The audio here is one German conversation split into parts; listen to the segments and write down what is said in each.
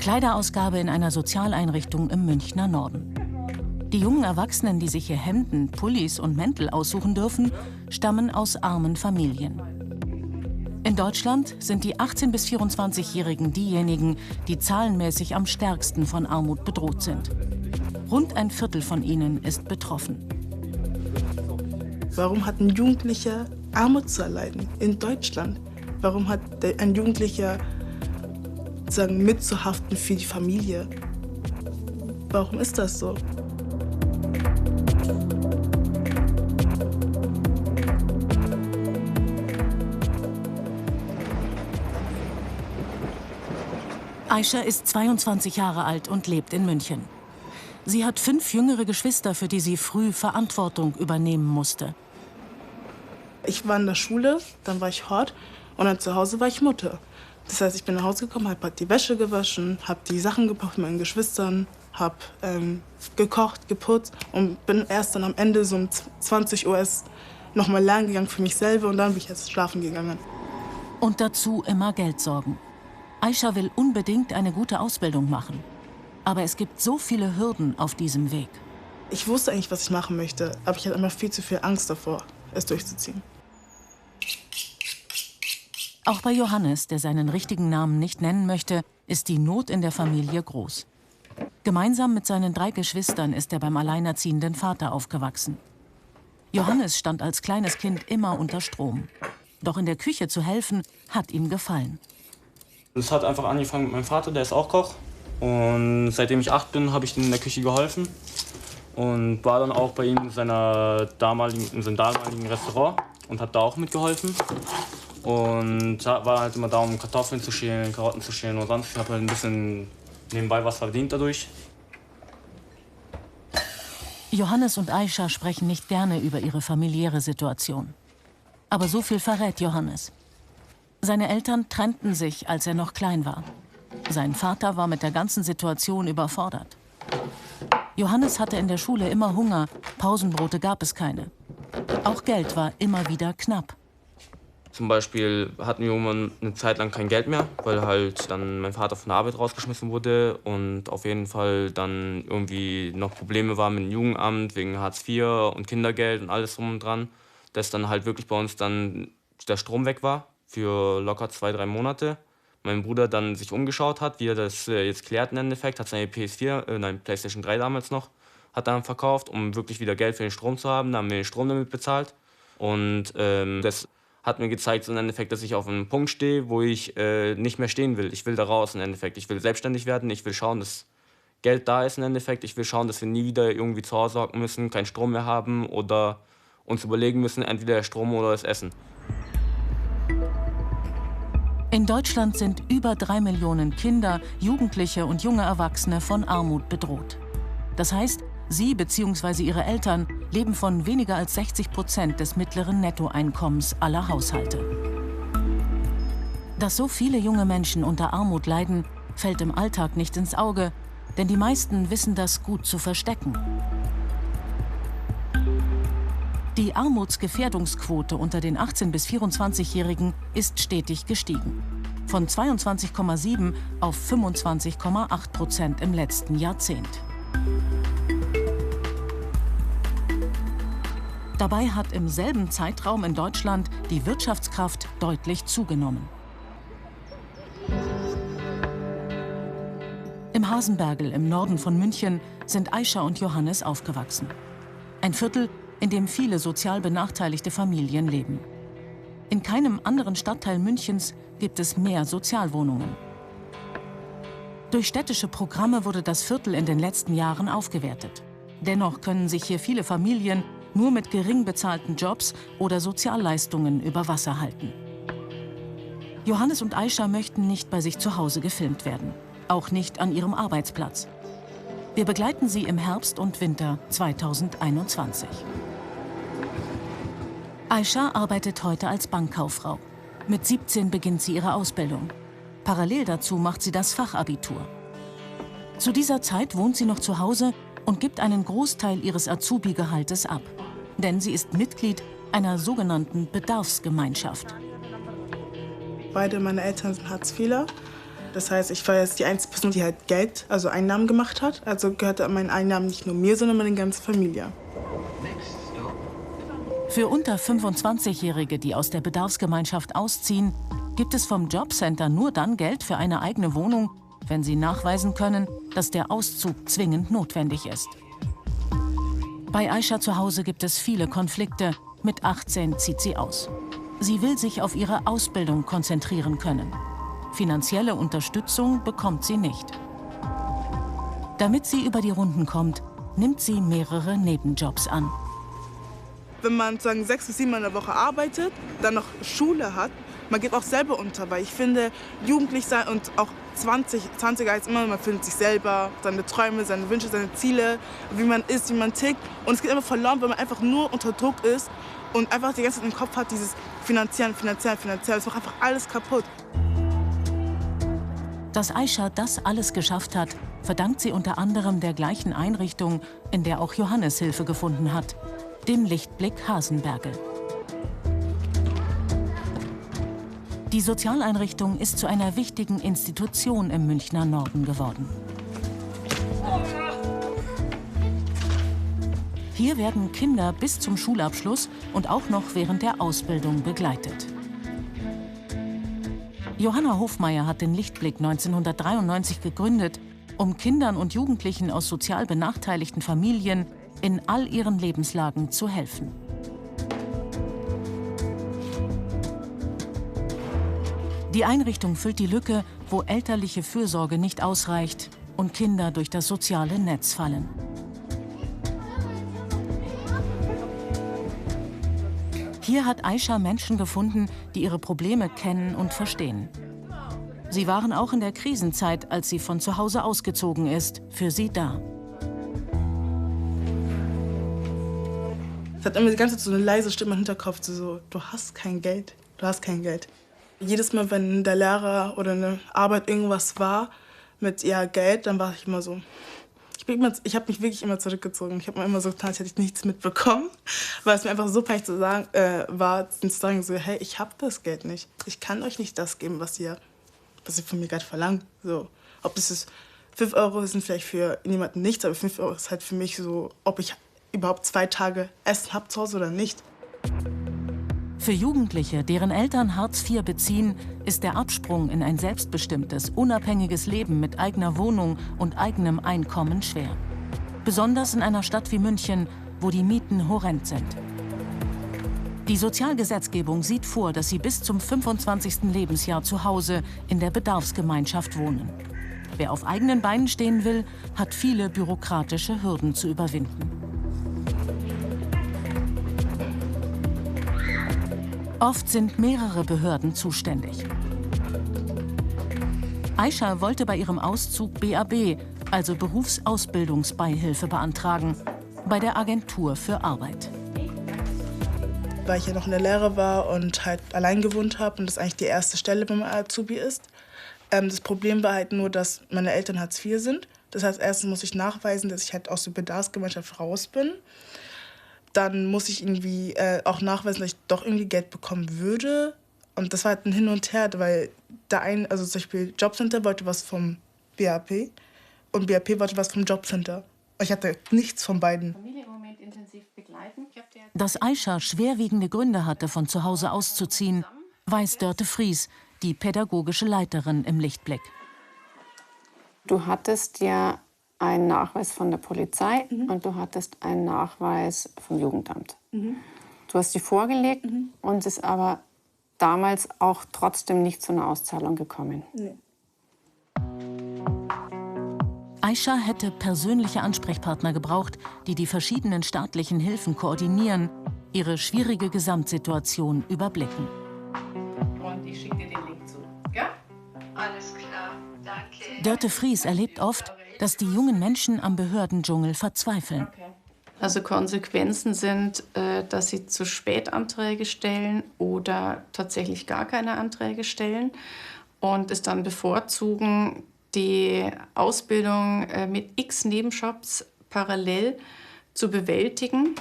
Kleiderausgabe in einer Sozialeinrichtung im Münchner Norden. Die jungen Erwachsenen, die sich hier Hemden, Pullis und Mäntel aussuchen dürfen, stammen aus armen Familien. In Deutschland sind die 18- bis 24-Jährigen diejenigen, die zahlenmäßig am stärksten von Armut bedroht sind. Rund ein Viertel von ihnen ist betroffen. Warum hat ein Jugendlicher Armut zu erleiden in Deutschland? Warum hat ein Jugendlicher mitzuhaften für die Familie? Warum ist das so? Aisha ist 22 Jahre alt und lebt in München. Sie hat 5 jüngere Geschwister, für die sie früh Verantwortung übernehmen musste. Ich war in der Schule, dann war ich Hort und dann zu Hause war ich Mutter. Das heißt, ich bin nach Hause gekommen, habe die Wäsche gewaschen, habe die Sachen gekocht mit meinen Geschwistern, habe gekocht, geputzt und bin erst dann am Ende so um 20 Uhr noch mal lernen gegangen für mich selber und dann bin ich erst schlafen gegangen. Und dazu immer Geld sorgen. Aisha will unbedingt eine gute Ausbildung machen. Aber es gibt so viele Hürden auf diesem Weg. Ich wusste eigentlich, was ich machen möchte, aber ich hatte immer viel zu viel Angst davor, es durchzuziehen. Auch bei Johannes, der seinen richtigen Namen nicht nennen möchte, ist die Not in der Familie groß. Gemeinsam mit seinen 3 Geschwistern ist er beim alleinerziehenden Vater aufgewachsen. Johannes stand als kleines Kind immer unter Strom. Doch in der Küche zu helfen, hat ihm gefallen. Es hat einfach angefangen mit meinem Vater, der ist auch Koch. Und seitdem ich 8 bin, habe ich ihm in der Küche geholfen. Und war dann auch bei ihm in seinem damaligen Restaurant und habe da auch mitgeholfen. Und war halt immer da, um Kartoffeln zu schälen, Karotten zu schälen und sonst. Ich habe halt ein bisschen nebenbei was verdient dadurch. Johannes und Aisha sprechen nicht gerne über ihre familiäre Situation. Aber so viel verrät Johannes. Seine Eltern trennten sich, als er noch klein war. Sein Vater war mit der ganzen Situation überfordert. Johannes hatte in der Schule immer Hunger, Pausenbrote gab es keine. Auch Geld war immer wieder knapp. Zum Beispiel hatten wir irgendwann eine Zeit lang kein Geld mehr, weil halt dann mein Vater von der Arbeit rausgeschmissen wurde und auf jeden Fall dann irgendwie noch Probleme waren mit dem Jugendamt wegen Hartz IV und Kindergeld und alles drum und dran. Dass dann halt wirklich bei uns dann der Strom weg war für locker 2-3 Monate. Mein Bruder dann sich umgeschaut hat, wie er das jetzt klärt im Endeffekt, hat seine PlayStation 3 damals noch, hat dann verkauft, um wirklich wieder Geld für den Strom zu haben. Dann haben wir den Strom damit bezahlt. Und das hat mir gezeigt, so im Endeffekt, dass ich auf einem Punkt stehe, wo ich nicht mehr stehen will. Ich will da raus im Endeffekt. Ich will selbstständig werden. Ich will schauen, dass Geld da ist im Endeffekt. Ich will schauen, dass wir nie wieder irgendwie zu Hause hocken müssen, keinen Strom mehr haben oder uns überlegen müssen, entweder der Strom oder das Essen. In Deutschland sind über 3 Millionen Kinder, Jugendliche und junge Erwachsene von Armut bedroht. Das heißt, sie bzw. ihre Eltern leben von weniger als 60% des mittleren Nettoeinkommens aller Haushalte. Dass so viele junge Menschen unter Armut leiden, fällt im Alltag nicht ins Auge, denn die meisten wissen das gut zu verstecken. Die Armutsgefährdungsquote unter den 18- bis 24-Jährigen ist stetig gestiegen. Von 22,7 auf 25,8% im letzten Jahrzehnt. Dabei hat im selben Zeitraum in Deutschland die Wirtschaftskraft deutlich zugenommen. Im Hasenbergl im Norden von München sind Aisha und Johannes aufgewachsen. Ein Viertel, in dem viele sozial benachteiligte Familien leben. In keinem anderen Stadtteil Münchens gibt es mehr Sozialwohnungen. Durch städtische Programme wurde das Viertel in den letzten Jahren aufgewertet. Dennoch können sich hier viele Familien nur mit gering bezahlten Jobs oder Sozialleistungen über Wasser halten. Johannes und Aisha möchten nicht bei sich zu Hause gefilmt werden, auch nicht an ihrem Arbeitsplatz. Wir begleiten sie im Herbst und Winter 2021. Aisha arbeitet heute als Bankkauffrau. Mit 17 beginnt sie ihre Ausbildung. Parallel dazu macht sie das Fachabitur. Zu dieser Zeit wohnt sie noch zu Hause und gibt einen Großteil ihres Azubi-Gehaltes ab. Denn sie ist Mitglied einer sogenannten Bedarfsgemeinschaft. Beide meine Eltern sind Hartz IVler Das heißt, ich war jetzt die einzige Person, die halt Geld, also Einnahmen gemacht hat. Also gehörte meine Einnahmen nicht nur mir, sondern meine ganze Familie. Für unter 25-Jährige, die aus der Bedarfsgemeinschaft ausziehen, gibt es vom Jobcenter nur dann Geld für eine eigene Wohnung, wenn sie nachweisen können, dass der Auszug zwingend notwendig ist. Bei Aisha zu Hause gibt es viele Konflikte. Mit 18 zieht sie aus. Sie will sich auf ihre Ausbildung konzentrieren können. Finanzielle Unterstützung bekommt sie nicht. Damit sie über die Runden kommt, nimmt sie mehrere Nebenjobs an. Wenn man sagen 6 bis 7 Mal in der Woche arbeitet, dann noch Schule hat, man geht auch selber unter, weil ich finde, jugendlich sein und auch 20er heißt immer, man findet sich selber, seine Träume, seine Wünsche, seine Ziele, wie man ist, wie man tickt. Und es geht immer verloren, wenn man einfach nur unter Druck ist und einfach die ganze Zeit im Kopf hat, dieses finanziell. Das macht einfach alles kaputt. Dass Aisha das alles geschafft hat, verdankt sie unter anderem der gleichen Einrichtung, in der auch Johannes Hilfe gefunden hat, dem Lichtblick Hasenbergl. Die Sozialeinrichtung ist zu einer wichtigen Institution im Münchner Norden geworden. Hier werden Kinder bis zum Schulabschluss und auch noch während der Ausbildung begleitet. Johanna Hofmeier hat den Lichtblick 1993 gegründet, um Kindern und Jugendlichen aus sozial benachteiligten Familien in all ihren Lebenslagen zu helfen. Die Einrichtung füllt die Lücke, wo elterliche Fürsorge nicht ausreicht und Kinder durch das soziale Netz fallen. Hier hat Aisha Menschen gefunden, die ihre Probleme kennen und verstehen. Sie waren auch in der Krisenzeit, als sie von zu Hause ausgezogen ist, für sie da. Es hat immer die ganze Zeit so eine leise Stimme im Hinterkopf, so, du hast kein Geld, du hast kein Geld. Jedes Mal, wenn der Lehrer oder eine Arbeit irgendwas war mit ja, Geld, dann war ich immer so. Ich habe mich wirklich immer zurückgezogen. Ich habe mir immer so getan, als hätte ich nichts mitbekommen, weil es mir einfach so peinlich zu sagen, war, zu sagen, so, hey, ich habe das Geld nicht. Ich kann euch nicht das geben, was ihr von mir gerade verlangt. So, ob das ist 5 Euro sind vielleicht für jemanden nichts, aber 5 Euro ist halt für mich so, ob ich überhaupt 2 Tage Essen habe zu Hause oder nicht. Für Jugendliche, deren Eltern Hartz IV beziehen, ist der Absprung in ein selbstbestimmtes, unabhängiges Leben mit eigener Wohnung und eigenem Einkommen schwer. Besonders in einer Stadt wie München, wo die Mieten horrend sind. Die Sozialgesetzgebung sieht vor, dass sie bis zum 25. Lebensjahr zu Hause in der Bedarfsgemeinschaft wohnen. Wer auf eigenen Beinen stehen will, hat viele bürokratische Hürden zu überwinden. Oft sind mehrere Behörden zuständig. Aisha wollte bei ihrem Auszug BAB, also Berufsausbildungsbeihilfe, beantragen, bei der Agentur für Arbeit. Weil ich ja noch in der Lehre war und halt allein gewohnt habe und das eigentlich die erste Stelle beim Azubi ist. Das Problem war halt nur, dass meine Eltern Hartz IV sind. Das heißt, erstens muss ich nachweisen, dass ich halt aus der Bedarfsgemeinschaft raus bin. Dann muss ich irgendwie auch nachweisen, dass ich doch irgendwie Geld bekommen würde. Und das war halt ein Hin und Her, weil also zum Beispiel Jobcenter wollte was vom BAP und BAP wollte was vom Jobcenter. Ich hatte nichts von beiden. Dass Aisha schwerwiegende Gründe hatte, von zu Hause auszuziehen, weiß Dörte Fries, die pädagogische Leiterin im Lichtblick. Du hattest ja einen Nachweis von der Polizei und du hattest einen Nachweis vom Jugendamt. Du hast die vorgelegt und es ist aber damals auch trotzdem nicht zu einer Auszahlung gekommen. Nee. Aisha hätte persönliche Ansprechpartner gebraucht, die die verschiedenen staatlichen Hilfen koordinieren, ihre schwierige Gesamtsituation überblicken. Und ich schicke dir den Link zu. Ja? Alles klar, danke. Dörte Fries erlebt oft, dass die jungen Menschen am Behördendschungel verzweifeln. Also Konsequenzen sind, dass sie zu spät Anträge stellen oder tatsächlich gar keine Anträge stellen und es dann bevorzugen, die Ausbildung mit x Nebenjobs parallel zu bewältigen.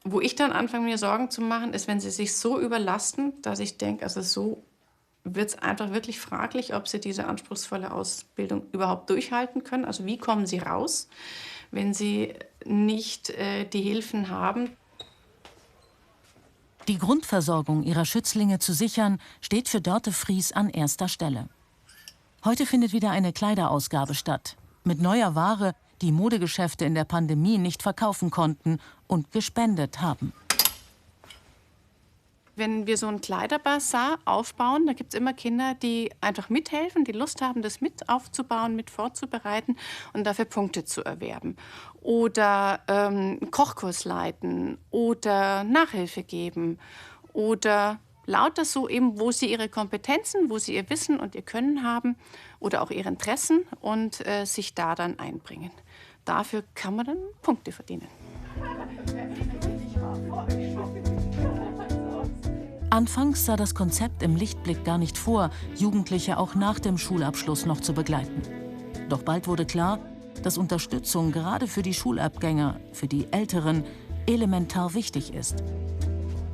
Wo ich dann anfange, mir Sorgen zu machen, ist, wenn sie sich so überlasten, dass ich denke, also so wird es einfach wirklich fraglich, ob sie diese anspruchsvolle Ausbildung überhaupt durchhalten können. Also wie kommen sie raus, wenn sie nicht die Hilfen haben? Die Grundversorgung ihrer Schützlinge zu sichern, steht für Dörte Fries an erster Stelle. Heute findet wieder eine Kleiderausgabe statt, mit neuer Ware, die Modegeschäfte in der Pandemie nicht verkaufen konnten und gespendet haben. Wenn wir so einen Kleiderbazar aufbauen, da gibt es immer Kinder, die einfach mithelfen, die Lust haben, das mit aufzubauen, mit vorzubereiten und dafür Punkte zu erwerben. Oder Kochkurs leiten oder Nachhilfe geben oder lauter so eben, wo sie ihre Kompetenzen, wo sie ihr Wissen und ihr Können haben oder auch ihre Interessen und sich da dann einbringen. Dafür kann man dann Punkte verdienen. Anfangs sah das Konzept im Lichtblick gar nicht vor, Jugendliche auch nach dem Schulabschluss noch zu begleiten. Doch bald wurde klar, dass Unterstützung gerade für die Schulabgänger, für die Älteren, elementar wichtig ist.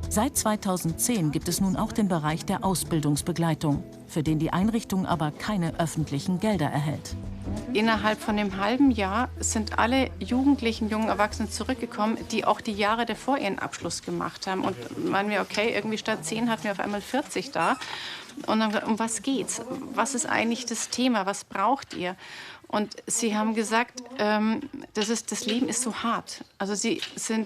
Seit 2010 gibt es nun auch den Bereich der Ausbildungsbegleitung, für den die Einrichtung aber keine öffentlichen Gelder erhält. Innerhalb von einem halben Jahr sind alle Jugendlichen, jungen Erwachsenen zurückgekommen, die auch die Jahre davor ihren Abschluss gemacht haben. Und meinen wir, okay, irgendwie statt 10 hatten wir auf einmal 40 da. Und dann, um was geht's? Was ist eigentlich das Thema? Was braucht ihr? Und sie haben gesagt, das Leben ist so hart. Also sie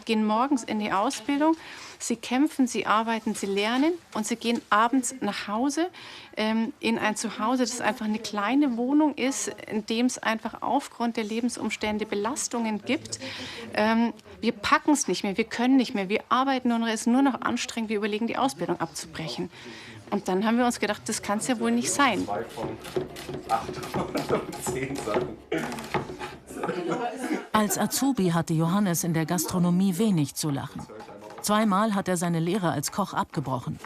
gehen morgens in die Ausbildung, sie kämpfen, sie arbeiten, sie lernen und sie gehen abends nach Hause in ein Zuhause, das einfach eine kleine Wohnung ist, in dem es einfach aufgrund der Lebensumstände Belastungen gibt. Wir packen es nicht mehr, wir können nicht mehr, wir arbeiten nur noch, es ist nur noch anstrengend, wir überlegen, die Ausbildung abzubrechen. Und dann haben wir uns gedacht, das kann es ja wohl nicht sein. Als Azubi hatte Johannes in der Gastronomie wenig zu lachen. Zweimal hat er seine Lehre als Koch abgebrochen.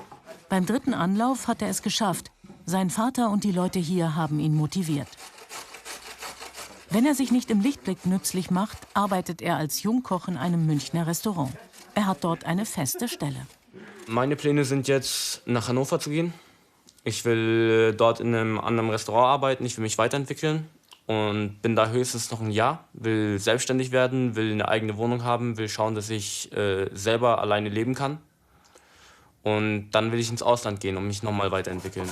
Beim dritten Anlauf hat er es geschafft. Sein Vater und die Leute hier haben ihn motiviert. Wenn er sich nicht im Lichtblick nützlich macht, arbeitet er als Jungkoch in einem Münchner Restaurant. Er hat dort eine feste Stelle. Meine Pläne sind jetzt, nach Hannover zu gehen. Ich will dort in einem anderen Restaurant arbeiten, ich will mich weiterentwickeln und bin da höchstens noch ein Jahr, will selbstständig werden, will eine eigene Wohnung haben, will schauen, dass ich selber alleine leben kann. Und dann will ich ins Ausland gehen und mich nochmal weiterentwickeln.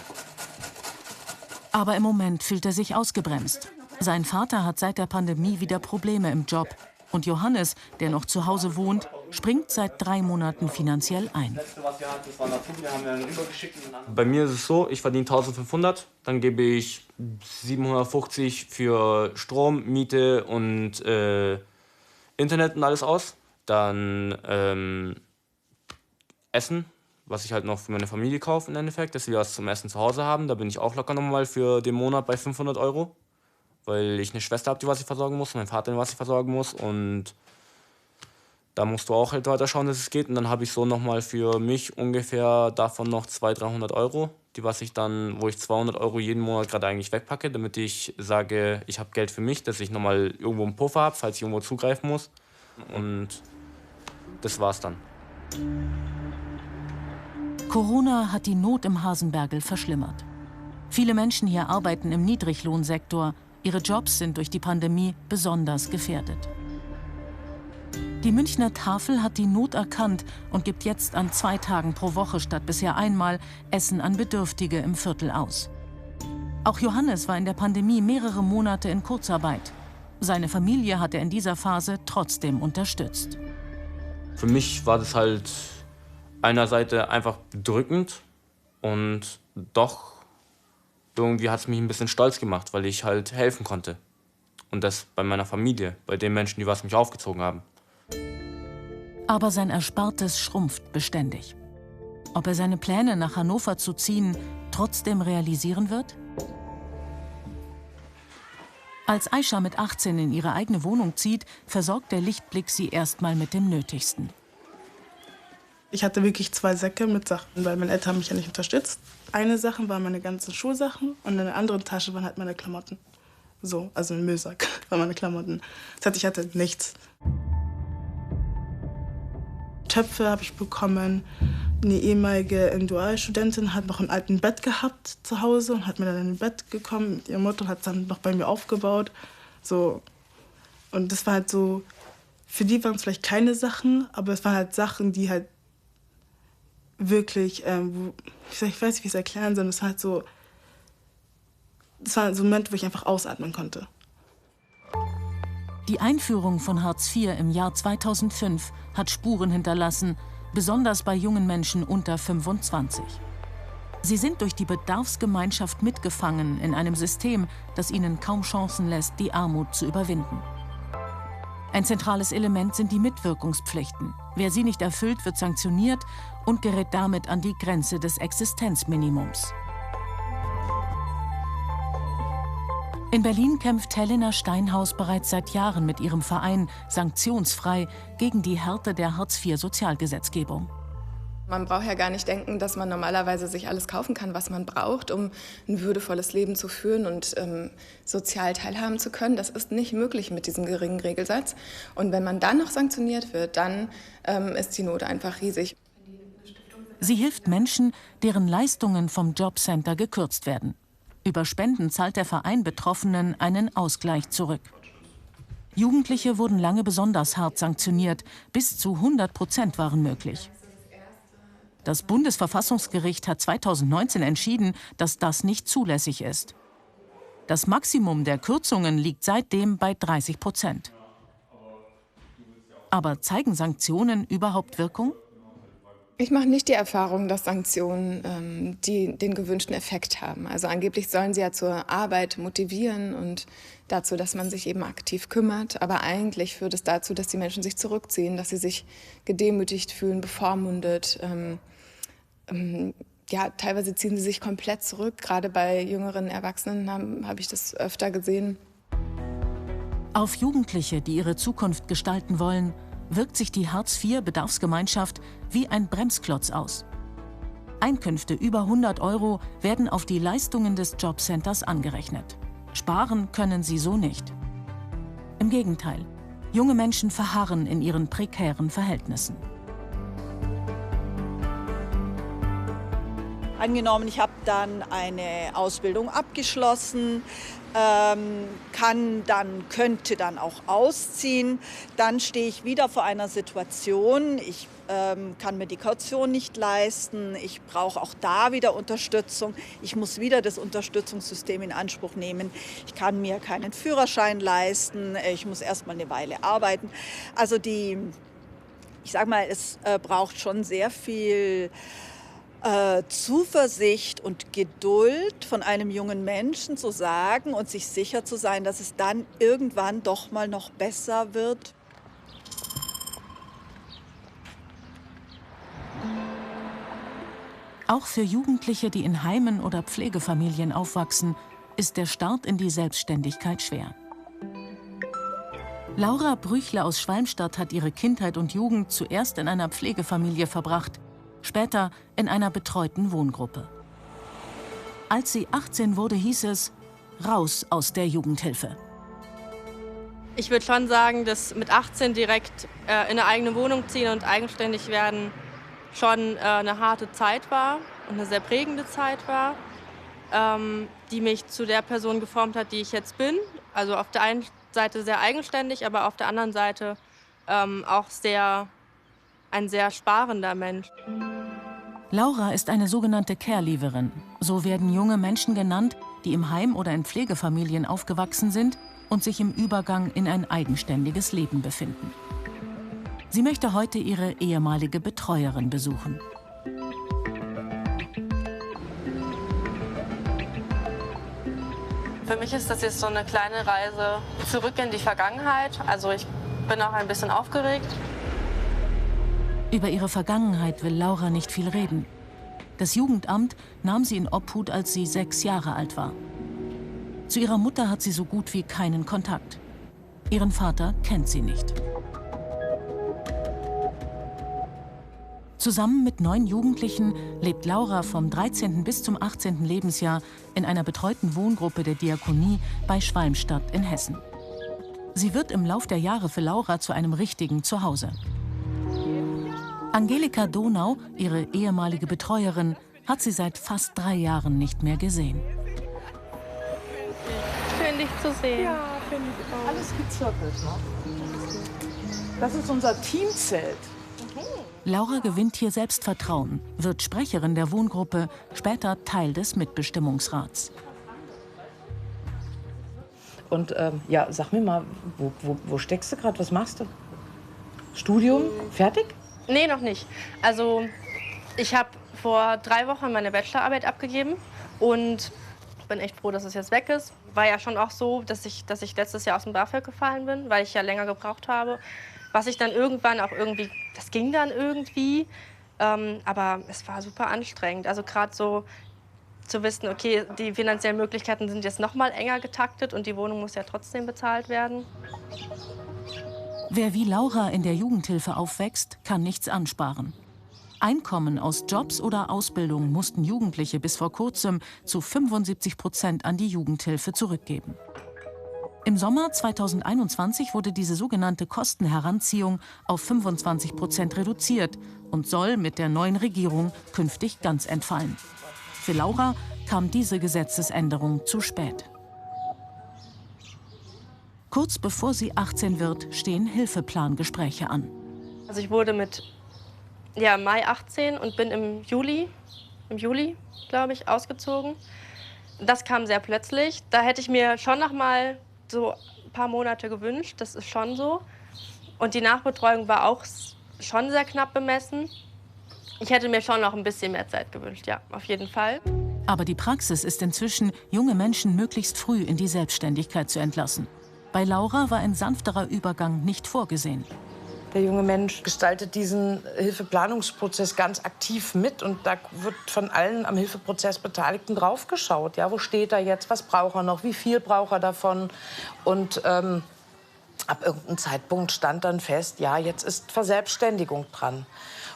Aber im Moment fühlt er sich ausgebremst. Sein Vater hat seit der Pandemie wieder Probleme im Job. Und Johannes, der noch zu Hause wohnt, springt seit 3 Monaten finanziell ein. Bei mir ist es so, ich verdiene 1.500, dann gebe ich 750 für Strom, Miete und Internet und alles aus. Dann Essen, was ich halt noch für meine Familie kaufe im Endeffekt, dass wir was zum Essen zu Hause haben. Da bin ich auch locker nochmal für den Monat bei 500 €. Weil ich eine Schwester habe, die was ich versorgen muss, mein Vater, den was ich versorgen muss. Und da musst du auch halt weiter schauen, dass es geht. Und dann habe ich so nochmal für mich ungefähr davon noch 200-300 €, die was ich dann, wo ich 200 € jeden Monat gerade eigentlich wegpacke, damit ich sage, ich habe Geld für mich, dass ich nochmal irgendwo einen Puffer habe, falls ich irgendwo zugreifen muss. Und das war's dann. Corona hat die Not im Hasenbergl verschlimmert. Viele Menschen hier arbeiten im Niedriglohnsektor. Ihre Jobs sind durch die Pandemie besonders gefährdet. Die Münchner Tafel hat die Not erkannt und gibt jetzt an 2 Tagen pro Woche statt bisher einmal Essen an Bedürftige im Viertel aus. Auch Johannes war in der Pandemie mehrere Monate in Kurzarbeit. Seine Familie hat er in dieser Phase trotzdem unterstützt. Für mich war das halt einerseits einfach bedrückend und doch irgendwie hat es mich ein bisschen stolz gemacht, weil ich halt helfen konnte. Und das bei meiner Familie, bei den Menschen, die was mich aufgezogen haben. Aber sein Erspartes schrumpft beständig. Ob er seine Pläne, nach Hannover zu ziehen, trotzdem realisieren wird? Als Aisha mit 18 in ihre eigene Wohnung zieht, versorgt der Lichtblick sie erstmal mit dem Nötigsten. Ich hatte wirklich 2 Säcke mit Sachen, weil meine Eltern mich ja nicht unterstützt. Eine Sache waren meine ganzen Schulsachen und in der anderen Tasche waren halt meine Klamotten. So, also ein Müllsack waren meine Klamotten. Das heißt, ich hatte nichts. Töpfe habe ich bekommen, Eine ehemalige Dualstudentin hat noch ein alten Bett gehabt zu Hause und hat mir dann ein Bett gekommen mit ihrer Mutter und hat es dann noch bei mir aufgebaut. So. Und das war halt so, für die waren es vielleicht keine Sachen, aber es waren halt Sachen, die halt wirklich, ich weiß nicht, wie ich es erklären soll, das war halt so, das war so ein Moment, wo ich einfach ausatmen konnte. Die Einführung von Hartz IV im Jahr 2005 hat Spuren hinterlassen, besonders bei jungen Menschen unter 25. Sie sind durch die Bedarfsgemeinschaft mitgefangen in einem System, das ihnen kaum Chancen lässt, die Armut zu überwinden. Ein zentrales Element sind die Mitwirkungspflichten. Wer sie nicht erfüllt, wird sanktioniert und gerät damit an die Grenze des Existenzminimums. In Berlin kämpft Helena Steinhaus bereits seit Jahren mit ihrem Verein Sanktionsfrei gegen die Härte der Hartz-IV-Sozialgesetzgebung. Man braucht ja gar nicht denken, dass man normalerweise sich alles kaufen kann, was man braucht, um ein würdevolles Leben zu führen und sozial teilhaben zu können. Das ist nicht möglich mit diesem geringen Regelsatz. Und wenn man dann noch sanktioniert wird, dann ist die Not einfach riesig. Sie hilft Menschen, deren Leistungen vom Jobcenter gekürzt werden. Über Spenden zahlt der Verein Betroffenen einen Ausgleich zurück. Jugendliche wurden lange besonders hart sanktioniert, bis zu 100% waren möglich. Das Bundesverfassungsgericht hat 2019 entschieden, dass das nicht zulässig ist. Das Maximum der Kürzungen liegt seitdem bei 30%. Aber zeigen Sanktionen überhaupt Wirkung? Ich mache nicht die Erfahrung, dass Sanktionen den gewünschten Effekt haben. Also angeblich sollen sie ja zur Arbeit motivieren und dazu, dass man sich eben aktiv kümmert. Aber eigentlich führt es dazu, dass die Menschen sich zurückziehen, dass sie sich gedemütigt fühlen, bevormundet. Ja, teilweise ziehen sie sich komplett zurück. Gerade bei jüngeren Erwachsenen habe ich das öfter gesehen. Auf Jugendliche, die ihre Zukunft gestalten wollen, wirkt sich die Hartz-IV-Bedarfsgemeinschaft wie ein Bremsklotz aus. Einkünfte über 100 € werden auf die Leistungen des Jobcenters angerechnet. Sparen können sie so nicht. Im Gegenteil, junge Menschen verharren in ihren prekären Verhältnissen. Angenommen, ich habe dann eine Ausbildung abgeschlossen, könnte dann auch ausziehen. Dann stehe ich wieder vor einer Situation, ich kann mir die Kaution nicht leisten, ich brauche auch da wieder Unterstützung. Ich muss wieder das Unterstützungssystem in Anspruch nehmen. Ich kann mir keinen Führerschein leisten, ich muss erst mal eine Weile arbeiten. Also ich sage mal, es braucht schon sehr viel Zuversicht und Geduld von einem jungen Menschen zu sagen und sich sicher zu sein, dass es dann irgendwann doch mal noch besser wird. Auch für Jugendliche, die in Heimen oder Pflegefamilien aufwachsen, ist der Start in die Selbstständigkeit schwer. Laura Brüchler aus Schwalmstadt hat ihre Kindheit und Jugend zuerst in einer Pflegefamilie verbracht, später in einer betreuten Wohngruppe. Als sie 18 wurde, hieß es, raus aus der Jugendhilfe. Ich würde schon sagen, dass mit 18 direkt in eine eigene Wohnung ziehen und eigenständig werden schon eine harte Zeit war und eine sehr prägende Zeit war, die mich zu der Person geformt hat, die ich jetzt bin. Also auf der einen Seite sehr eigenständig, aber auf der anderen Seite auch ein sehr sparender Mensch. Laura ist eine sogenannte Care-Leaverin. So werden junge Menschen genannt, die im Heim oder in Pflegefamilien aufgewachsen sind und sich im Übergang in ein eigenständiges Leben befinden. Sie möchte heute ihre ehemalige Betreuerin besuchen. Für mich ist das jetzt so eine kleine Reise zurück in die Vergangenheit. Also ich bin auch ein bisschen aufgeregt. Über ihre Vergangenheit will Laura nicht viel reden. Das Jugendamt nahm sie in Obhut, als sie 6 Jahre alt war. Zu ihrer Mutter hat sie so gut wie keinen Kontakt. Ihren Vater kennt sie nicht. Zusammen mit 9 Jugendlichen lebt Laura vom 13. bis zum 18. Lebensjahr in einer betreuten Wohngruppe der Diakonie bei Schwalmstadt in Hessen. Sie wird im Lauf der Jahre für Laura zu einem richtigen Zuhause. Angelika Donau, ihre ehemalige Betreuerin, hat sie seit fast 3 Jahren nicht mehr gesehen. Schön, dich zu sehen. Ja, finde ich auch. Alles gezirkelt, ne? Das ist unser Teamzelt. Laura gewinnt hier Selbstvertrauen, wird Sprecherin der Wohngruppe, später Teil des Mitbestimmungsrats. Und ja, sag mir mal, wo steckst du gerade? Was machst du? Studium? Fertig? Nee, noch nicht. Also ich habe vor 3 Wochen meine Bachelorarbeit abgegeben und bin echt froh, dass es jetzt weg ist. War ja schon auch so, dass ich letztes Jahr aus dem BAföG gefallen bin, weil ich ja länger gebraucht habe. Was ich dann irgendwann auch irgendwie, das ging dann irgendwie, aber es war super anstrengend. Also gerade so zu wissen, okay, die finanziellen Möglichkeiten sind jetzt noch mal enger getaktet und die Wohnung muss ja trotzdem bezahlt werden. Wer wie Laura in der Jugendhilfe aufwächst, kann nichts ansparen. Einkommen aus Jobs oder Ausbildung mussten Jugendliche bis vor kurzem zu 75% an die Jugendhilfe zurückgeben. Im Sommer 2021 wurde diese sogenannte Kostenheranziehung auf 25% reduziert und soll mit der neuen Regierung künftig ganz entfallen. Für Laura kam diese Gesetzesänderung zu spät. Kurz bevor sie 18 wird, stehen Hilfeplangespräche an. Also ich wurde mit Mai 18 und bin im Juli, glaube ich, ausgezogen. Das kam sehr plötzlich. Da hätte ich mir schon noch mal so ein paar Monate gewünscht, das ist schon so. Und die Nachbetreuung war auch schon sehr knapp bemessen. Ich hätte mir schon noch ein bisschen mehr Zeit gewünscht, ja, auf jeden Fall. Aber die Praxis ist inzwischen, junge Menschen möglichst früh in die Selbstständigkeit zu entlassen. Bei Laura war ein sanfterer Übergang nicht vorgesehen. Der junge Mensch gestaltet diesen Hilfeplanungsprozess ganz aktiv mit. Und da wird von allen am Hilfeprozess Beteiligten draufgeschaut. Ja, wo steht er jetzt? Was braucht er noch? Wie viel braucht er davon? Und ab irgendeinem Zeitpunkt stand dann fest, ja, jetzt ist Verselbstständigung dran.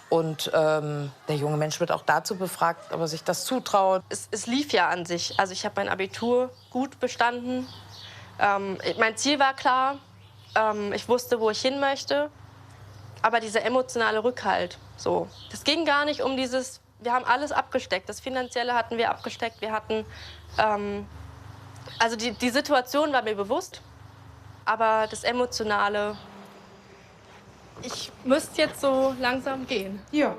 Und der junge Mensch wird auch dazu befragt, ob er sich das zutraut. Es lief ja an sich. Also ich habe mein Abitur gut bestanden. Mein Ziel war klar. Ich wusste, wo ich hin möchte. Aber dieser emotionale Rückhalt, so, das ging gar nicht um dieses, wir haben alles abgesteckt. Das Finanzielle hatten wir abgesteckt. Wir hatten, also die Situation war mir bewusst. Aber das Emotionale, ich müsste jetzt so langsam gehen. Ja.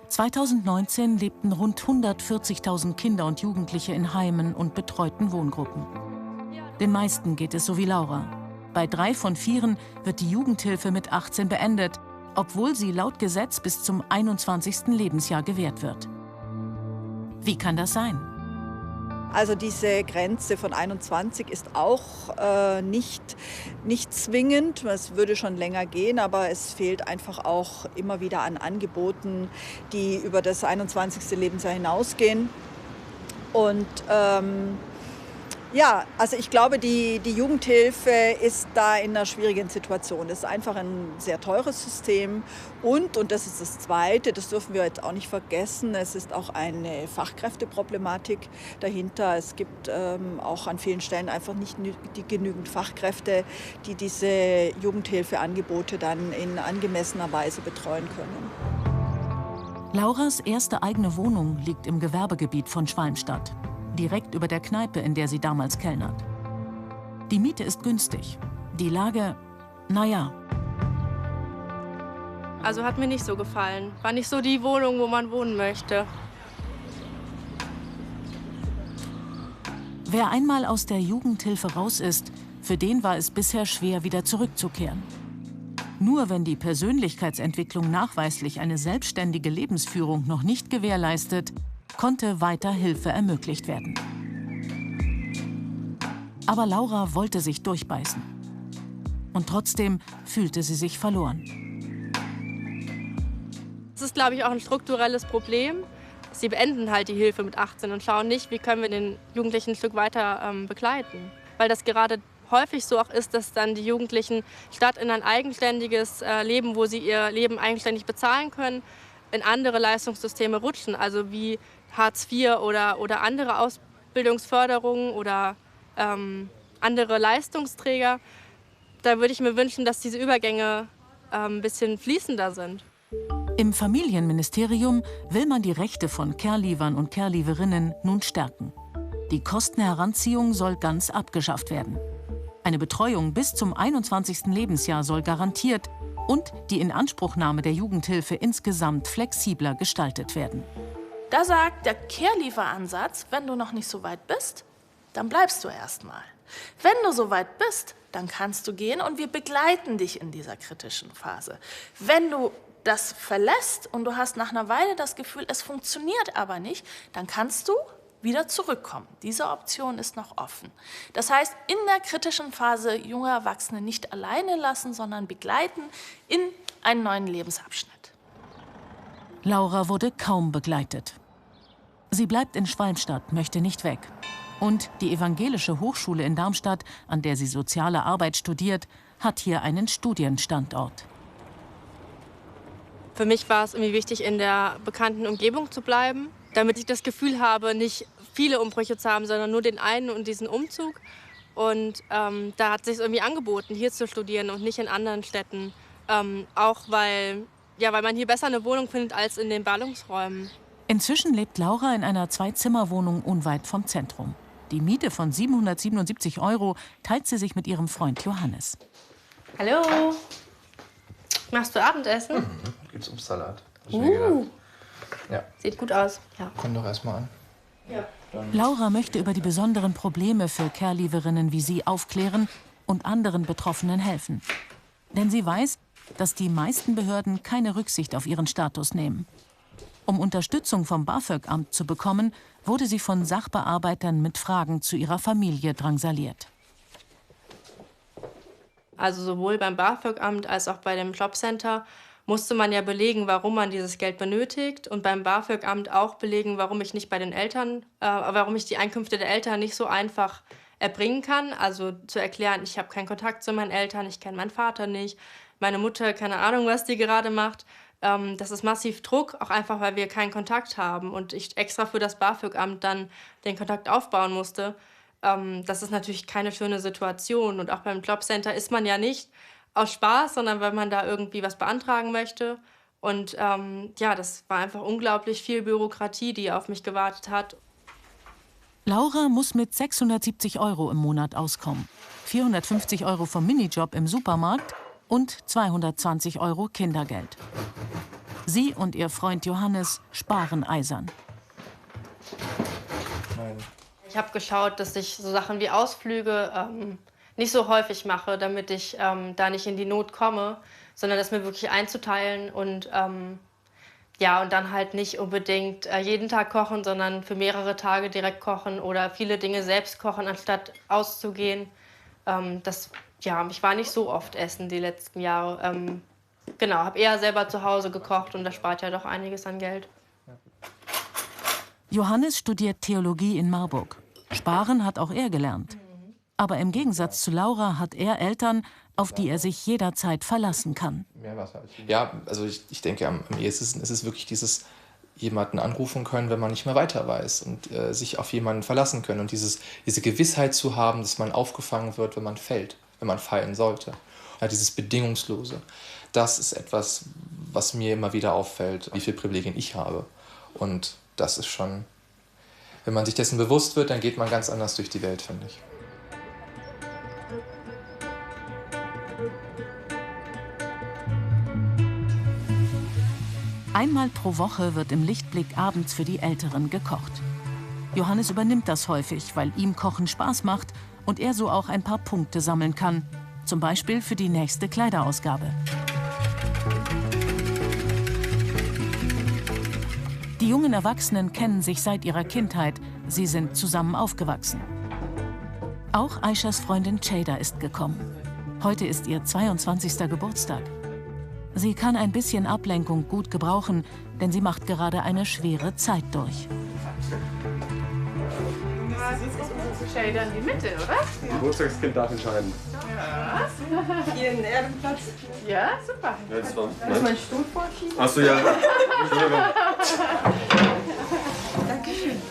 2019 lebten rund 140.000 Kinder und Jugendliche in Heimen und betreuten Wohngruppen. Den meisten geht es so wie Laura. Bei 3 von 4 wird die Jugendhilfe mit 18 beendet, obwohl sie laut Gesetz bis zum 21. Lebensjahr gewährt wird. Wie kann das sein? Also diese Grenze von 21 ist auch nicht zwingend. Es würde schon länger gehen, aber es fehlt einfach auch immer wieder an Angeboten, die über das 21. Lebensjahr hinausgehen. Und ja, also ich glaube, die Jugendhilfe ist da in einer schwierigen Situation. Das ist einfach ein sehr teures System und das ist das Zweite, das dürfen wir jetzt auch nicht vergessen, es ist auch eine Fachkräfteproblematik dahinter. Es gibt auch an vielen Stellen einfach nicht genügend Fachkräfte, die diese Jugendhilfeangebote dann in angemessener Weise betreuen können. Lauras erste eigene Wohnung liegt im Gewerbegebiet von Schwalmstadt, direkt über der Kneipe, in der sie damals kellnert. Die Miete ist günstig. Die Lage, naja. Also hat mir nicht so gefallen. War nicht so die Wohnung, wo man wohnen möchte. Wer einmal aus der Jugendhilfe raus ist, für den war es bisher schwer, wieder zurückzukehren. Nur wenn die Persönlichkeitsentwicklung nachweislich eine selbstständige Lebensführung noch nicht gewährleistet, konnte weiter Hilfe ermöglicht werden. Aber Laura wollte sich durchbeißen. Und trotzdem fühlte sie sich verloren. Das ist, glaube ich, auch ein strukturelles Problem. Sie beenden halt die Hilfe mit 18 und schauen nicht, wie können wir den Jugendlichen ein Stück weiter begleiten. Weil das gerade häufig so auch ist, dass dann die Jugendlichen statt in ein eigenständiges Leben, wo sie ihr Leben eigenständig bezahlen können, in andere Leistungssysteme rutschen, also wie Hartz IV oder andere Ausbildungsförderungen oder andere Leistungsträger. Da würde ich mir wünschen, dass diese Übergänge ein bisschen fließender sind. Im Familienministerium will man die Rechte von Care-Leavern und Care-Leaverinnen nun stärken. Die Kostenheranziehung soll ganz abgeschafft werden. Eine Betreuung bis zum 21. Lebensjahr soll garantiert und die Inanspruchnahme der Jugendhilfe insgesamt flexibler gestaltet werden. Da sagt der Care-Leaver-Ansatz, wenn du noch nicht so weit bist, dann bleibst du erstmal. Wenn du so weit bist, dann kannst du gehen und wir begleiten dich in dieser kritischen Phase. Wenn du das verlässt und du hast nach einer Weile das Gefühl, es funktioniert aber nicht, dann kannst du wieder zurückkommen. Diese Option ist noch offen. Das heißt, in der kritischen Phase junge Erwachsene nicht alleine lassen, sondern begleiten in einen neuen Lebensabschnitt. Laura wurde kaum begleitet. Sie bleibt in Schwalmstadt, möchte nicht weg. Und die Evangelische Hochschule in Darmstadt, an der sie soziale Arbeit studiert, hat hier einen Studienstandort. Für mich war es irgendwie wichtig, in der bekannten Umgebung zu bleiben, damit ich das Gefühl habe, nicht viele Umbrüche zu haben, sondern nur den einen und diesen Umzug. Und da hat es sich irgendwie angeboten, hier zu studieren und nicht in anderen Städten. Auch weil man hier besser eine Wohnung findet als in den Ballungsräumen. Inzwischen lebt Laura in einer Zwei-Zimmer-Wohnung unweit vom Zentrum. Die Miete von 777 € teilt sie sich mit ihrem Freund Johannes. Hallo. Machst du Abendessen? Gibt's Obstsalat. Ja. Sieht gut aus. Ja. Komm doch erst mal an. Ja. Laura möchte über die besonderen Probleme für Care-Leaverinnen wie sie aufklären und anderen Betroffenen helfen. Denn sie weiß, dass die meisten Behörden keine Rücksicht auf ihren Status nehmen. Um Unterstützung vom BAföG-Amt zu bekommen, wurde sie von Sachbearbeitern mit Fragen zu ihrer Familie drangsaliert. Also sowohl beim BAföG-Amt als auch bei dem Jobcenter musste man ja belegen, warum man dieses Geld benötigt. Und beim BAföG-Amt auch belegen, warum ich nicht bei den Eltern, warum ich die Einkünfte der Eltern nicht so einfach erbringen kann. Also zu erklären, ich habe keinen Kontakt zu meinen Eltern, ich kenne meinen Vater nicht, meine Mutter, keine Ahnung, was die gerade macht. Das ist massiv Druck, auch einfach, weil wir keinen Kontakt haben. Und ich extra für das BAföG-Amt dann den Kontakt aufbauen musste. Das ist natürlich keine schöne Situation. Und auch beim Jobcenter ist man ja nicht aus Spaß, sondern weil man da irgendwie was beantragen möchte. Und das war einfach unglaublich viel Bürokratie, die auf mich gewartet hat. Laura muss mit 670 € im Monat auskommen. 450 € vom Minijob im Supermarkt und 220 € Kindergeld. Sie und ihr Freund Johannes sparen eisern. Ich habe geschaut, dass ich so Sachen wie Ausflüge nicht so häufig mache, damit ich da nicht in die Not komme, sondern das mir wirklich einzuteilen und und dann halt nicht unbedingt jeden Tag kochen, sondern für mehrere Tage direkt kochen oder viele Dinge selbst kochen, anstatt auszugehen. Ich war nicht so oft essen die letzten Jahre. Habe eher selber zu Hause gekocht und das spart ja doch einiges an Geld. Johannes studiert Theologie in Marburg. Sparen hat auch er gelernt. Aber im Gegensatz zu Laura hat er Eltern, auf die er sich jederzeit verlassen kann. Ja, also ich denke, am ehesten ist es wirklich dieses jemanden anrufen können, wenn man nicht mehr weiter weiß und sich auf jemanden verlassen können und diese Gewissheit zu haben, dass man aufgefangen wird, wenn man fällt, wenn man fallen sollte. Ja, dieses Bedingungslose, das ist etwas, was mir immer wieder auffällt, wie viele Privilegien ich habe. Und das ist schon, wenn man sich dessen bewusst wird, dann geht man ganz anders durch die Welt, finde ich. Einmal pro Woche wird im Lichtblick abends für die Älteren gekocht. Johannes übernimmt das häufig, weil ihm Kochen Spaß macht und er so auch ein paar Punkte sammeln kann. Zum Beispiel für die nächste Kleiderausgabe. Die jungen Erwachsenen kennen sich seit ihrer Kindheit. Sie sind zusammen aufgewachsen. Auch Aishas Freundin Ceyda ist gekommen. Heute ist ihr 22. Geburtstag. Sie kann ein bisschen Ablenkung gut gebrauchen, denn sie macht gerade eine schwere Zeit durch. Das ist Ceyda in die Mitte, oder? Ein Geburtstagskind darf entscheiden. Ja. Hier in Ehrenplatz. Ja, super. Ja, das war Kannst du meinen Stuhl vorschieben? Achso, ja. Entschuldigung. Dankeschön.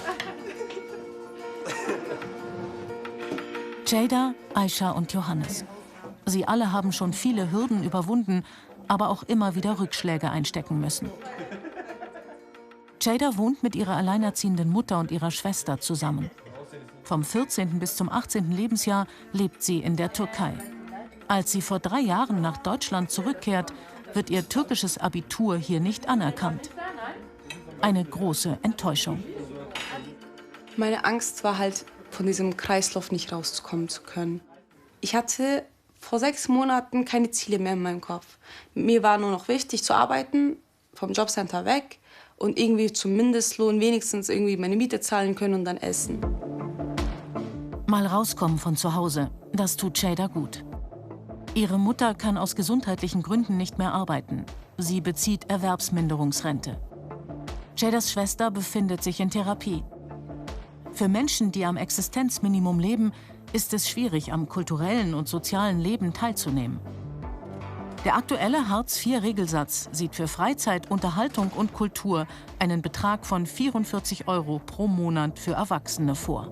Ceyda, Aisha und Johannes. Sie alle haben schon viele Hürden überwunden aber auch immer wieder Rückschläge einstecken müssen. Ceyda wohnt mit ihrer alleinerziehenden Mutter und ihrer Schwester zusammen. Vom 14. bis zum 18. Lebensjahr lebt sie in der Türkei. Als sie vor 3 Jahren nach Deutschland zurückkehrt, wird ihr türkisches Abitur hier nicht anerkannt. Eine große Enttäuschung. Meine Angst war halt, von diesem Kreislauf nicht rauskommen zu können. Ich hatte vor 6 Monaten keine Ziele mehr in meinem Kopf. Mir war nur noch wichtig zu arbeiten, vom Jobcenter weg und irgendwie zum Mindestlohn wenigstens irgendwie meine Miete zahlen können und dann essen. Mal rauskommen von zu Hause, das tut Ceyda gut. Ihre Mutter kann aus gesundheitlichen Gründen nicht mehr arbeiten. Sie bezieht Erwerbsminderungsrente. Ceydas Schwester befindet sich in Therapie. Für Menschen, die am Existenzminimum leben, ist es schwierig, am kulturellen und sozialen Leben teilzunehmen. Der aktuelle Hartz-IV-Regelsatz sieht für Freizeit, Unterhaltung und Kultur einen Betrag von 44 € pro Monat für Erwachsene vor.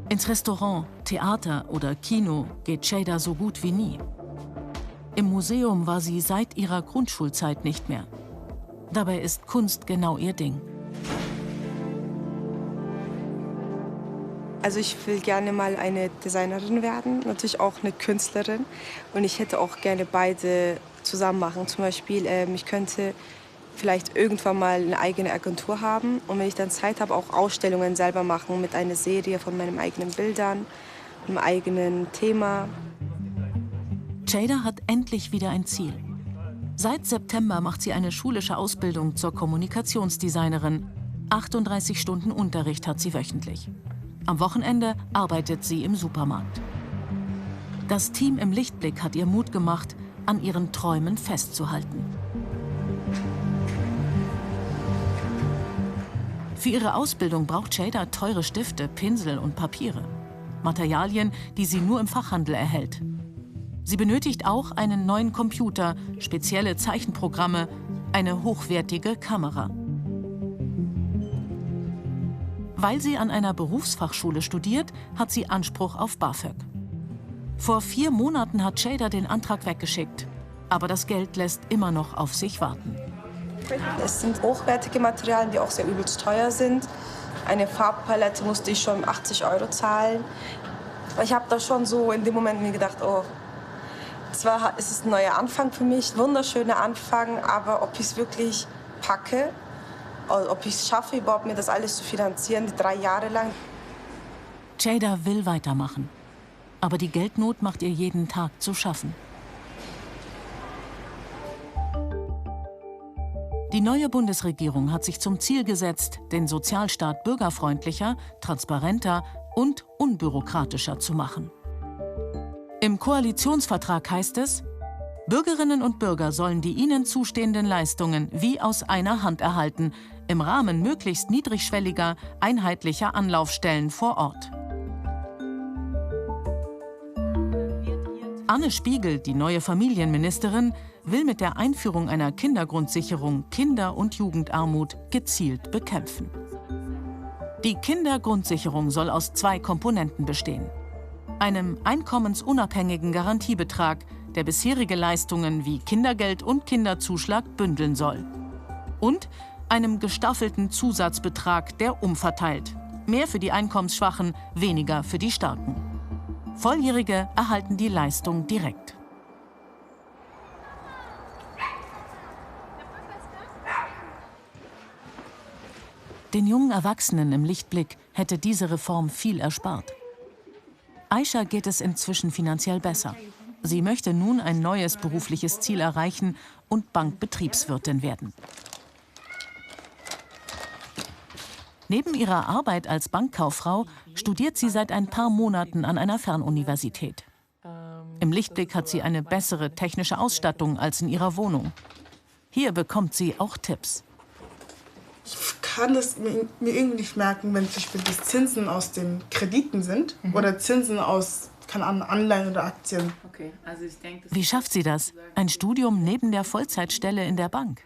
Ins Restaurant, Theater oder Kino geht Ceyda so gut wie nie. Im Museum war sie seit ihrer Grundschulzeit nicht mehr. Dabei ist Kunst genau ihr Ding. Also ich will gerne mal eine Designerin werden, natürlich auch eine Künstlerin. Und ich hätte auch gerne beide zusammen machen. Zum Beispiel, ich könnte vielleicht irgendwann mal eine eigene Agentur haben. Und wenn ich dann Zeit habe, auch Ausstellungen selber machen mit einer Serie von meinen eigenen Bildern, einem eigenen Thema. Ceyda hat endlich wieder ein Ziel. Seit September macht sie eine schulische Ausbildung zur Kommunikationsdesignerin. 38 Stunden Unterricht hat sie wöchentlich. Am Wochenende arbeitet sie im Supermarkt. Das Team im Lichtblick hat ihr Mut gemacht, an ihren Träumen festzuhalten. Für ihre Ausbildung braucht Ceyda teure Stifte, Pinsel und Papiere. Materialien, die sie nur im Fachhandel erhält. Sie benötigt auch einen neuen Computer, spezielle Zeichenprogramme, eine hochwertige Kamera. Weil sie an einer Berufsfachschule studiert, hat sie Anspruch auf BAföG. Vor 4 Monaten hat Ceyda den Antrag weggeschickt. Aber das Geld lässt immer noch auf sich warten. Es sind hochwertige Materialien, die auch sehr übelst teuer sind. Eine Farbpalette musste ich schon 80 € zahlen. Ich habe da schon so in dem Moment mir gedacht, oh, es ist ein neuer Anfang für mich, ein wunderschöner Anfang, aber ob ich es wirklich packe, ob ich es schaffe, überhaupt mir das alles zu finanzieren, 3 Jahre lang. Ceyda will weitermachen. Aber die Geldnot macht ihr jeden Tag zu schaffen. Die neue Bundesregierung hat sich zum Ziel gesetzt, den Sozialstaat bürgerfreundlicher, transparenter und unbürokratischer zu machen. Im Koalitionsvertrag heißt es, Bürgerinnen und Bürger sollen die ihnen zustehenden Leistungen wie aus einer Hand erhalten, im Rahmen möglichst niedrigschwelliger, einheitlicher Anlaufstellen vor Ort. Anne Spiegel, die neue Familienministerin, will mit der Einführung einer Kindergrundsicherung Kinder- und Jugendarmut gezielt bekämpfen. Die Kindergrundsicherung soll aus 2 Komponenten bestehen. Einem einkommensunabhängigen Garantiebetrag, der bisherige Leistungen wie Kindergeld und Kinderzuschlag bündeln soll. Und einem gestaffelten Zusatzbetrag, der umverteilt. Mehr für die Einkommensschwachen, weniger für die Starken. Volljährige erhalten die Leistung direkt. Den jungen Erwachsenen im Lichtblick hätte diese Reform viel erspart. Aisha geht es inzwischen finanziell besser. Sie möchte nun ein neues berufliches Ziel erreichen und Bankbetriebswirtin werden. Neben ihrer Arbeit als Bankkauffrau studiert sie seit ein paar Monaten an einer Fernuniversität. Im Lichtblick hat sie eine bessere technische Ausstattung als in ihrer Wohnung. Hier bekommt sie auch Tipps. Ich kann das mir irgendwie nicht merken, wenn zum Beispiel die Zinsen aus den Krediten sind oder Zinsen aus, keine Ahnung, Anleihen oder Aktien. Okay, also ich denke, Wie schafft sie das? Ein Studium neben der Vollzeitstelle in der Bank?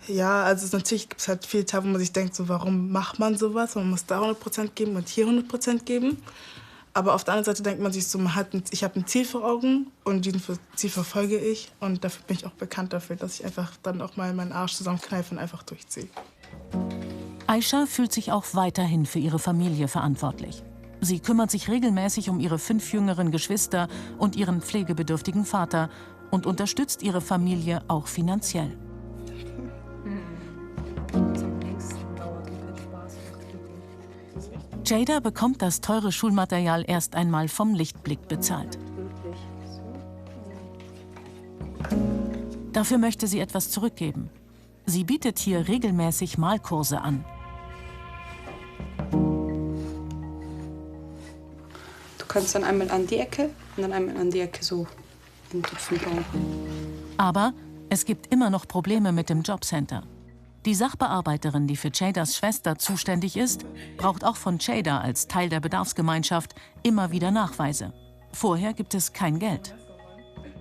Ja, also natürlich gibt es halt viele Tage, wo man sich denkt, so, warum macht man sowas? Man muss da 100% geben und hier 100% geben. Aber auf der anderen Seite denkt man sich so, ich habe ein Ziel vor Augen und diesem Ziel verfolge ich. Und dafür bin ich auch bekannt dafür, dass ich einfach dann auch mal meinen Arsch zusammenkneife und einfach durchziehe. Aisha fühlt sich auch weiterhin für ihre Familie verantwortlich. Sie kümmert sich regelmäßig um ihre 5 jüngeren Geschwister und ihren pflegebedürftigen Vater und unterstützt ihre Familie auch finanziell. Jada bekommt das teure Schulmaterial erst einmal vom Lichtblick bezahlt. Dafür möchte sie etwas zurückgeben. Sie bietet hier regelmäßig Malkurse an. Du kannst dann einmal an die Ecke und dann einmal an die Ecke so den Tupfen bauen. Aber es gibt immer noch Probleme mit dem Jobcenter. Die Sachbearbeiterin, die für Jadas Schwester zuständig ist, braucht auch von Jada als Teil der Bedarfsgemeinschaft immer wieder Nachweise. Vorher gibt es kein Geld.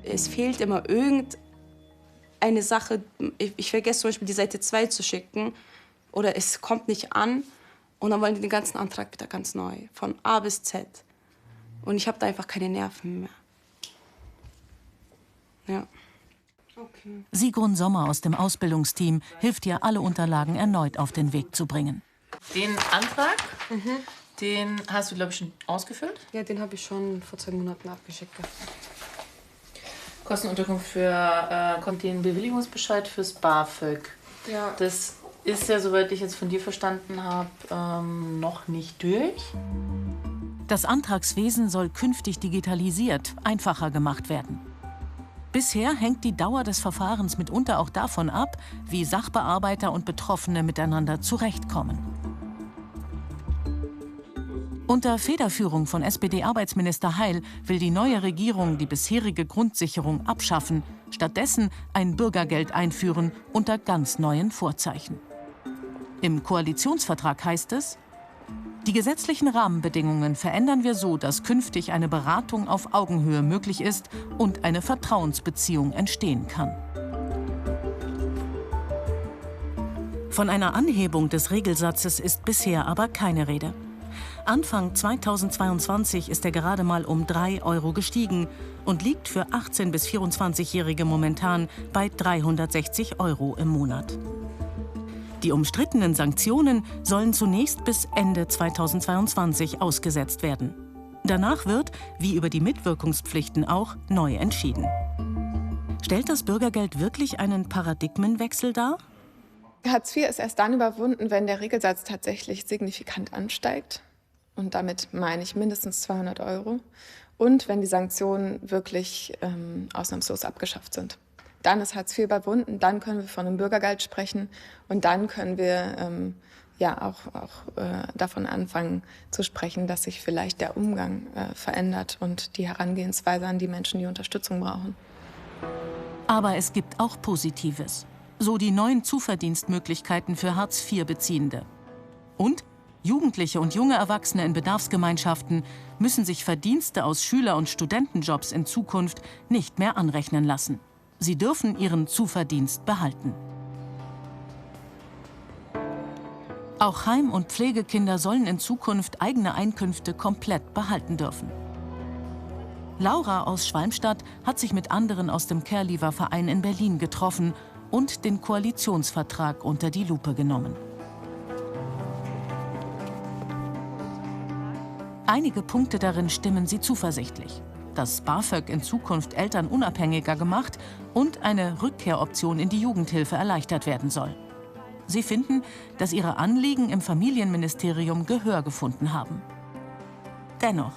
Es fehlt immer irgendeine Sache. Ich vergesse zum Beispiel die Seite 2 zu schicken oder es kommt nicht an und dann wollen die den ganzen Antrag wieder ganz neu, von A bis Z. Und ich habe da einfach keine Nerven mehr. Ja. Okay. Sigrun Sommer aus dem Ausbildungsteam hilft ihr, alle Unterlagen erneut auf den Weg zu bringen. Den Antrag, den hast du, glaube ich, schon ausgefüllt? Ja, den habe ich schon vor 2 Monaten abgeschickt. Kostenunterkunft kommt den Bewilligungsbescheid fürs BAföG. Ja. Das ist ja, soweit ich jetzt von dir verstanden habe, noch nicht durch. Das Antragswesen soll künftig digitalisiert, einfacher gemacht werden. Bisher hängt die Dauer des Verfahrens mitunter auch davon ab, wie Sachbearbeiter und Betroffene miteinander zurechtkommen. Unter Federführung von SPD-Arbeitsminister Heil will die neue Regierung die bisherige Grundsicherung abschaffen, stattdessen ein Bürgergeld einführen unter ganz neuen Vorzeichen. Im Koalitionsvertrag heißt es: Die gesetzlichen Rahmenbedingungen verändern wir so, dass künftig eine Beratung auf Augenhöhe möglich ist und eine Vertrauensbeziehung entstehen kann. Von einer Anhebung des Regelsatzes ist bisher aber keine Rede. Anfang 2022 ist er gerade mal um 3 € gestiegen und liegt für 18- bis 24-Jährige momentan bei 360 € im Monat. Die umstrittenen Sanktionen sollen zunächst bis Ende 2022 ausgesetzt werden. Danach wird, wie über die Mitwirkungspflichten auch, neu entschieden. Stellt das Bürgergeld wirklich einen Paradigmenwechsel dar? Hartz IV ist erst dann überwunden, wenn der Regelsatz tatsächlich signifikant ansteigt. Und damit meine ich mindestens 200 €. Und wenn die Sanktionen wirklich ausnahmslos abgeschafft sind. Dann ist Hartz IV überwunden, dann können wir von einem Bürgergeld sprechen und dann können wir auch davon anfangen zu sprechen, dass sich vielleicht der Umgang verändert und die Herangehensweise an die Menschen, die Unterstützung brauchen. Aber es gibt auch Positives. So die neuen Zuverdienstmöglichkeiten für Hartz-IV-Beziehende. Und Jugendliche und junge Erwachsene in Bedarfsgemeinschaften müssen sich Verdienste aus Schüler- und Studentenjobs in Zukunft nicht mehr anrechnen lassen. Sie dürfen ihren Zuverdienst behalten. Auch Heim- und Pflegekinder sollen in Zukunft eigene Einkünfte komplett behalten dürfen. Laura aus Schwalmstadt hat sich mit anderen aus dem Care-Leaver-Verein in Berlin getroffen und den Koalitionsvertrag unter die Lupe genommen. Einige Punkte darin stimmen sie zuversichtlich. Das BAföG in Zukunft Eltern unabhängiger gemacht und eine Rückkehroption in die Jugendhilfe erleichtert werden soll. Sie finden, dass ihre Anliegen im Familienministerium Gehör gefunden haben. Dennoch.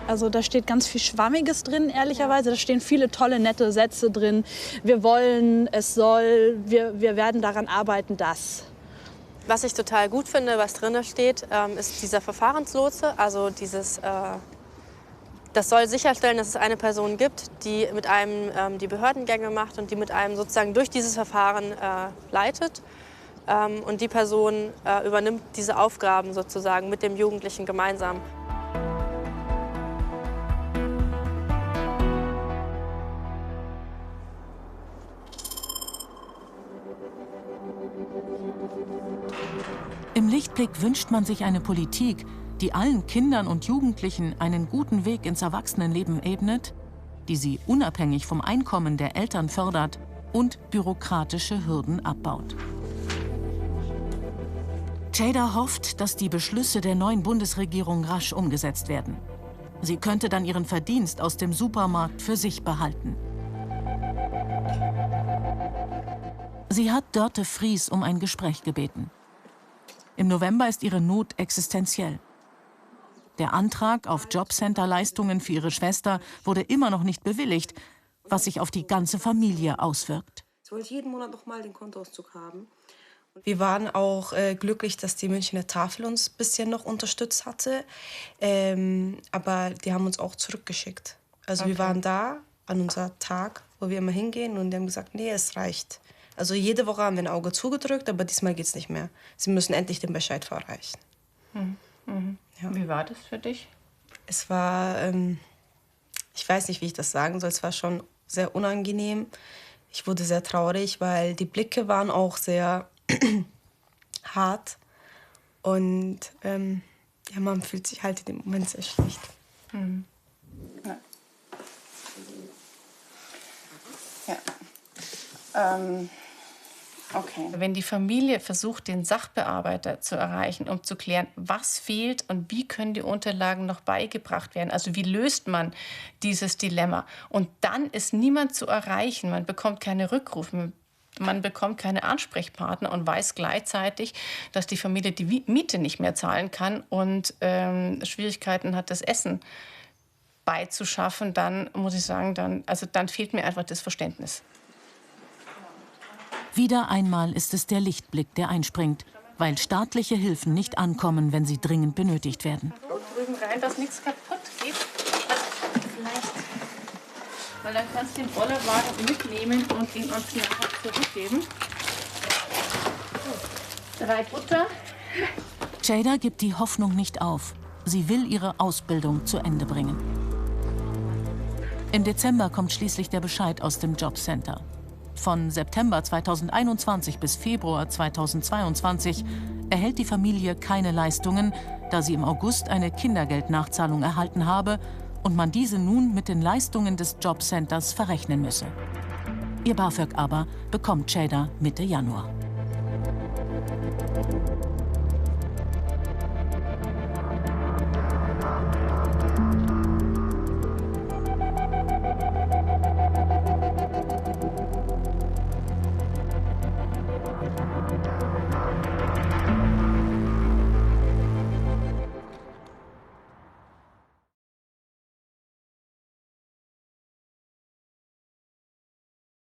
Also da steht ganz viel Schwammiges drin, ehrlicherweise. Da stehen viele tolle, nette Sätze drin. Wir wollen, es soll, wir werden daran arbeiten, dass. Was ich total gut finde, was drin steht, ist dieser Verfahrenslotse. Also das soll sicherstellen, dass es eine Person gibt, die mit einem die Behördengänge macht und die mit einem sozusagen durch dieses Verfahren leitet. Und die Person übernimmt diese Aufgaben sozusagen mit dem Jugendlichen gemeinsam. Im Lichtblick wünscht man sich eine Politik, die allen Kindern und Jugendlichen einen guten Weg ins Erwachsenenleben ebnet, die sie unabhängig vom Einkommen der Eltern fördert und bürokratische Hürden abbaut. Ceyda hofft, dass die Beschlüsse der neuen Bundesregierung rasch umgesetzt werden. Sie könnte dann ihren Verdienst aus dem Supermarkt für sich behalten. Sie hat Dörte Fries um ein Gespräch gebeten. Im November ist ihre Not existenziell. Der Antrag auf Jobcenter-Leistungen für ihre Schwester wurde immer noch nicht bewilligt, was sich auf die ganze Familie auswirkt. Ich wollte jeden Monat noch mal den Kontoauszug haben. Wir waren auch glücklich, dass die Münchner Tafel uns ein bisschen noch unterstützt hatte. Aber die haben uns auch zurückgeschickt. Also okay. Wir waren da an unserem Tag, wo wir immer hingehen, und die haben gesagt, nee, es reicht. Also jede Woche haben wir ein Auge zugedrückt, aber diesmal geht es nicht mehr. Sie müssen endlich den Bescheid verreichen. Ja. Wie war das für dich? Es war, ich weiß nicht, wie ich das sagen soll, es war schon sehr unangenehm. Ich wurde sehr traurig, weil die Blicke waren auch sehr hart. Und ja, man fühlt sich halt in dem Moment sehr schlecht. Ja. Ja. Okay. Wenn die Familie versucht, den Sachbearbeiter zu erreichen, um zu klären, was fehlt und wie können die Unterlagen noch beigebracht werden, also wie löst man dieses Dilemma, und dann ist niemand zu erreichen, man bekommt keine Rückrufe, man bekommt keine Ansprechpartner und weiß gleichzeitig, dass die Familie die Miete nicht mehr zahlen kann und Schwierigkeiten hat, das Essen beizuschaffen, dann muss ich sagen, dann fehlt mir einfach das Verständnis. Wieder einmal ist es der Lichtblick, der einspringt, weil staatliche Hilfen nicht ankommen, wenn sie dringend benötigt werden. Drüben rein, dass nichts kaputt geht. Vielleicht. Weil dann kannst du den Bollerwagen mitnehmen und ihn uns nachher zurückgeben. 3 Butter. Ceyda gibt die Hoffnung nicht auf. Sie will ihre Ausbildung zu Ende bringen. Im Dezember kommt schließlich der Bescheid aus dem Jobcenter. Von September 2021 bis Februar 2022 erhält die Familie keine Leistungen, da sie im August eine Kindergeldnachzahlung erhalten habe und man diese nun mit den Leistungen des Jobcenters verrechnen müsse. Ihr BAföG aber bekommt Ceyda Mitte Januar.